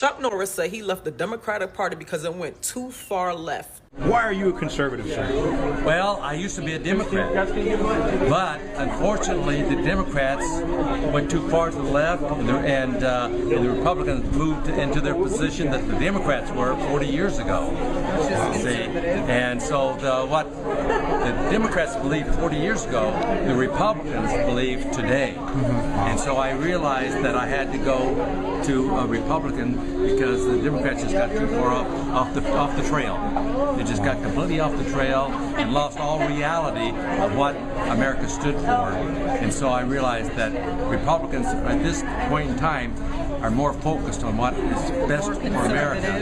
Chuck Norris said he left the Democratic Party because it went too far left. Why are you a conservative, sir? Well, I used to be a Democrat, but unfortunately the Democrats went too far to the left, and the Republicans moved into their position that the Democrats were 40 years ago. See, and so what the Democrats believed 40 years ago, the Republicans believe today. And so I realized that I had to go to a Republican because the Democrats just got too far off the trail. They just got completely off the trail and lost all reality of what America stood for. And so I realized that Republicans at this point in time are more focused on what is best for America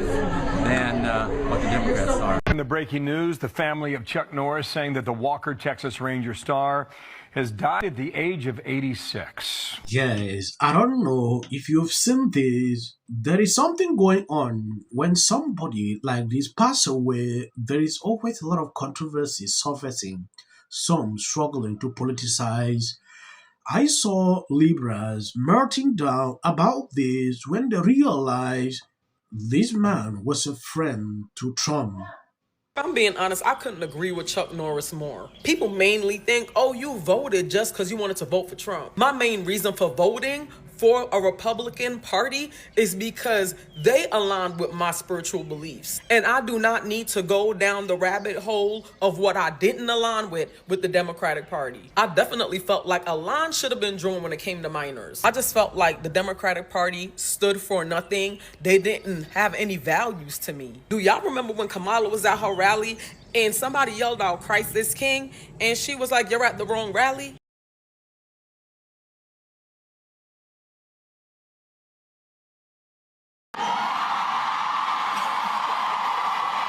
than what the Democrats are. In the breaking news, the family of Chuck Norris saying that the Walker Texas Ranger star has died at the age of 86. Yes, I don't know if you've seen this. There is something going on when somebody like this passes away. There is always a lot of controversy surfacing, some struggling to politicize. I saw liberals melting down about this when they realized this man was a friend to Trump. If I'm being honest, I couldn't agree with Chuck Norris more. People mainly think, oh, you voted just because you wanted to vote for Trump. My main reason for voting for a Republican Party is because they align with my spiritual beliefs. And I do not need to go down the rabbit hole of what I didn't align with the Democratic Party. I definitely felt like a line should have been drawn when it came to minors. I just felt like the Democratic Party stood for nothing. They didn't have any values to me. Do y'all remember when Kamala was at her rally and somebody yelled out, "Christ is King," and she was like, "You're at the wrong rally"?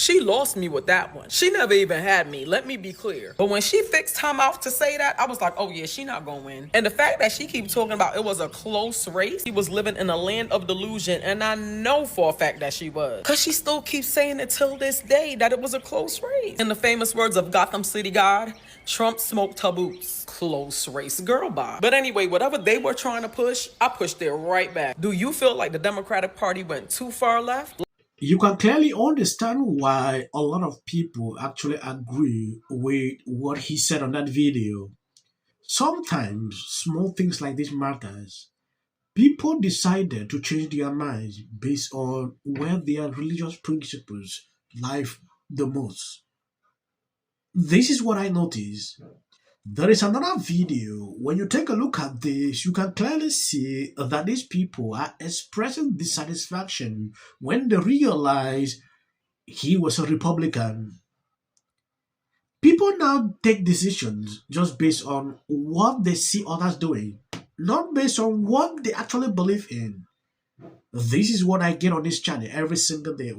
She lost me with that one. She never even had me, let me be clear. But when she fixed time out to say that, I was like, oh yeah, she not gonna win. And the fact that she keeps talking about it was a close race, she was living in a land of delusion, and I know for a fact that she was. Cause she still keeps saying it till this day that it was a close race. In the famous words of Gotham City God, Trump smoked her boots. Close race, girl bye. But anyway, whatever they were trying to push, I pushed it right back. Do you feel like the Democratic Party went too far left? You can clearly understand why a lot of people actually agree with what he said on that video. Sometimes small things like this matters. People decided to change their minds based on where their religious principles lie the most. This is what I noticed. There is another video. When you take a look at this, you can clearly see that these people are expressing dissatisfaction when they realize he was a Republican. People now take decisions just based on what they see others doing, not based on what they actually believe in. This is what I get on this channel every single day.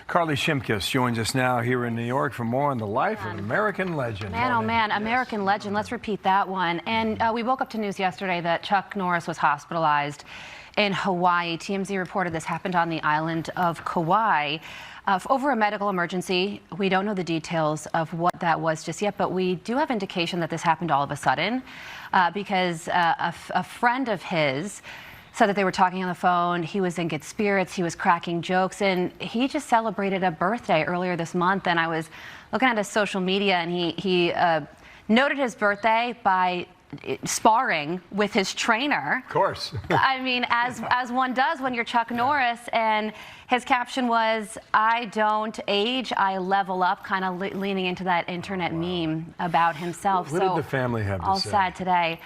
Carly Shimkus joins us now here in New York for more on the life of an American legend. Man, oh man, American legend. Let's repeat that one. And we woke up to news yesterday that Chuck Norris was hospitalized in Hawaii. TMZ reported this happened on the island of Kauai over a medical emergency. We don't know the details of what that was just yet, but we do have indication that this happened all of a sudden because a friend of his said that they were talking on the phone. He was in good spirits. He was cracking jokes, and he just celebrated a birthday earlier this month. And I was looking at his social media, and he noted his birthday by sparring with his trainer. Of course. I mean, as one does when you're Chuck Norris, and his caption was, "I don't age, I level up," kind of leaning into that internet meme about himself. What did the family have to say? All sad today.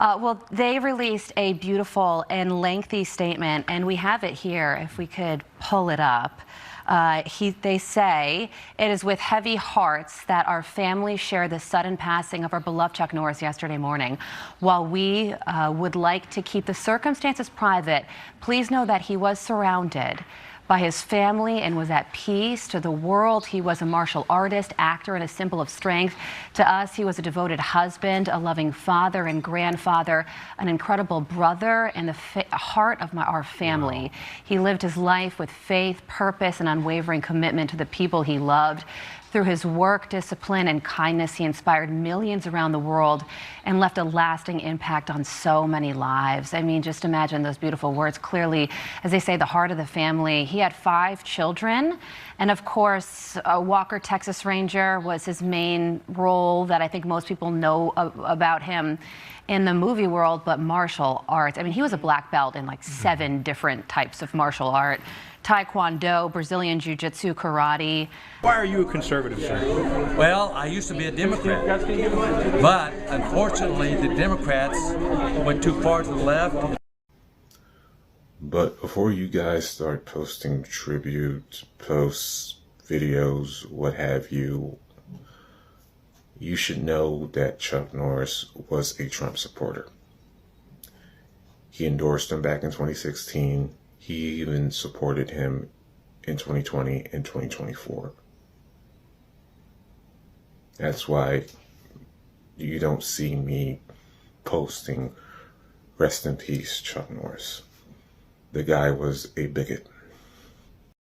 Well, they released a beautiful and lengthy statement, and we have it here if we could pull it up. They say, "It is with heavy hearts that our family share the sudden passing of our beloved Chuck Norris yesterday morning. While we would like to keep the circumstances private, please know that he was surrounded by his family and was at peace. To the world, he was a martial artist, actor, and a symbol of strength. To us, he was a devoted husband, a loving father and grandfather, an incredible brother, and the heart of our family. Wow. He lived his life with faith, purpose, and unwavering commitment to the people he loved. Through his work, discipline, and kindness, he inspired millions around the world and left a lasting impact on so many lives. I mean, just imagine those beautiful words. Clearly, as they say, the heart of the family. He had 5 children. And of course, Walker, Texas Ranger was his main role that I think most people know about him in the movie world, but martial arts. I mean, he was a black belt in like 7 different types of martial art. Taekwondo, Brazilian Jiu-Jitsu, karate. Why are you a conservative, sir? Well, I used to be a Democrat, but unfortunately the Democrats went too far to the left. But before you guys start posting tribute posts, videos, what have you, you should know that Chuck Norris was a Trump supporter. He endorsed him back in 2016. He even supported him in 2020 and 2024. That's why you don't see me posting "Rest in peace, Chuck Norris." The guy was a bigot.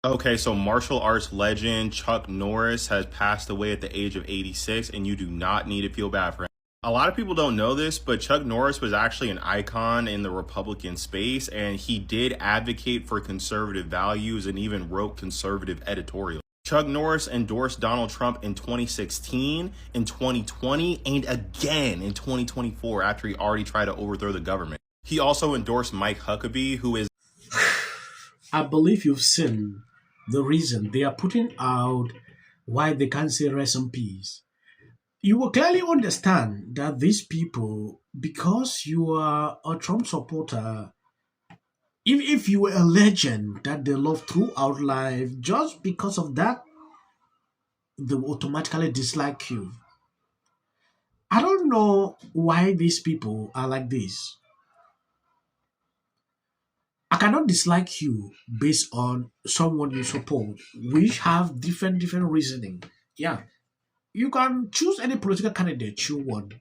Okay, so martial arts legend Chuck Norris has passed away at the age of 86, and you do not need to feel bad for him. A lot of people don't know this, but Chuck Norris was actually an icon in the Republican space, and he did advocate for conservative values and even wrote conservative editorial. Chuck Norris endorsed Donald Trump in 2016, in 2020, and again in 2024 after he already tried to overthrow the government. He also endorsed Mike Huckabee, who is... I believe you've seen the reason they are putting out why they can't say rest in peace. You will clearly understand that these people, because you are a Trump supporter, if you were a legend that they love throughout life, just because of that, they will automatically dislike you. I don't know why these people are like this. I cannot dislike you based on someone you support. We have different reasoning. Yeah. You can choose any political candidate you want.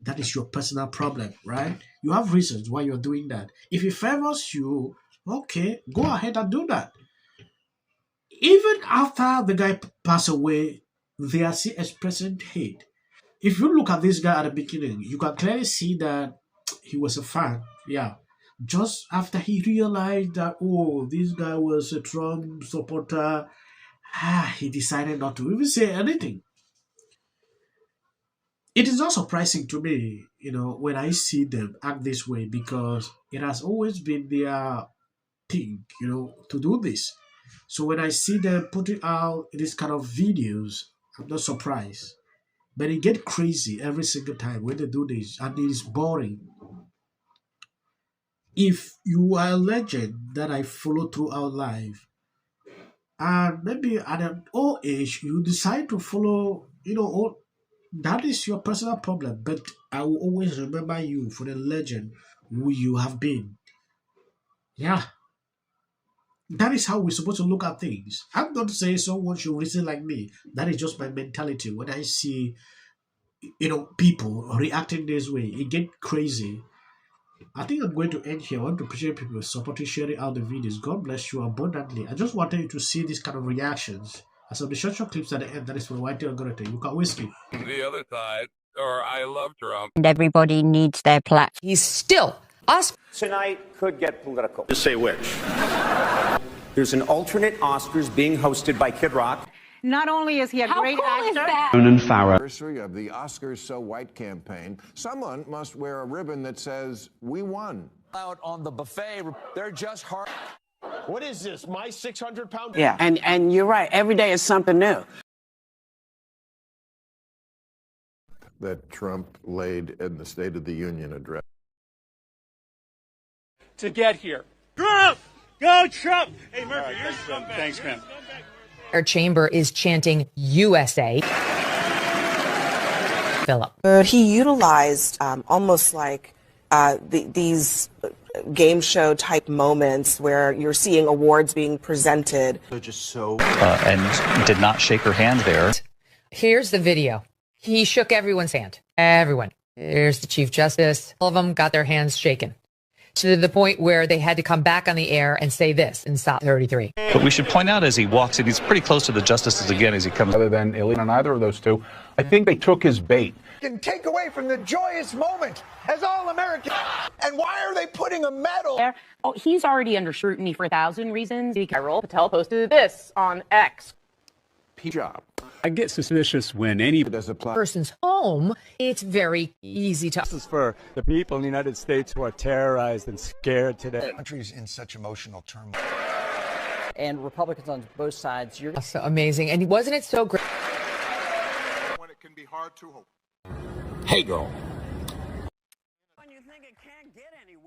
That is your personal problem, right? You have reasons why you're doing that. If it favors you, okay, go ahead and do that. Even after the guy passed away, they are still expressing hate. If you look at this guy at the beginning, you can clearly see that he was a fan. Yeah. Just after he realized that, oh, this guy was a Trump supporter, he decided not to even say anything. It is not surprising to me, when I see them act this way, because it has always been their thing, to do this. So when I see them putting out this kind of videos, I'm not surprised. But it gets crazy every single time when they do this, and it is boring. If you are a legend that I follow throughout life, and maybe at an old age you decide to follow, that is your personal problem. But I will always remember you for the legend who you have been. Yeah. That is how we're supposed to look at things. I'm not saying someone should reason like me. That is just my mentality. When I see, people reacting this way, it gets crazy. I think I'm going to end here. I want to appreciate people supporting, sharing out the videos. God bless you abundantly. I just wanted you to see these kind of reactions. As of the short clips at the end, that is for white algorithm. You can always skip. The other side, or I love Trump. And everybody needs their platform. He's still us. Tonight could get political. Just say which. There's an alternate Oscars being hosted by Kid Rock. Not only is he a great actor. Anniversary of the Oscars So White campaign, someone must wear a ribbon that says, "We won." Out on the buffet, they're just hard. What is this, my 600-pound? Yeah, and you're right. Every day is something new. That Trump laid in the State of the Union address. To get here. Trump! Go Trump! Hey, Murphy, you're scumbag. Thanks, man. Our chamber is chanting USA. Philip. He utilized almost like these game show type moments where you're seeing awards being presented. They're just so... and did not shake her hand there. Here's the video. He shook everyone's hand. Everyone. Here's the Chief Justice. All of them got their hands shaken. to the point where they had to come back on the air and say this in Stop 33. But we should point out as he walks in, he's pretty close to the justices again as he comes. Other than illegal on either of those two, I think they took his bait. Can take away from the joyous moment as all Americans. And why are they putting a medal? Oh, he's already under scrutiny for 1,000 reasons. Viral Patel posted this on X. Job. I get suspicious when any person's home, it's very easy to. This is for the people in the United States who are terrorized and scared today. The country's in such emotional turmoil. And Republicans on both sides. You're so amazing. And wasn't it so great? When it can be hard to hope. Hey, girl. When you think it can't get anywhere.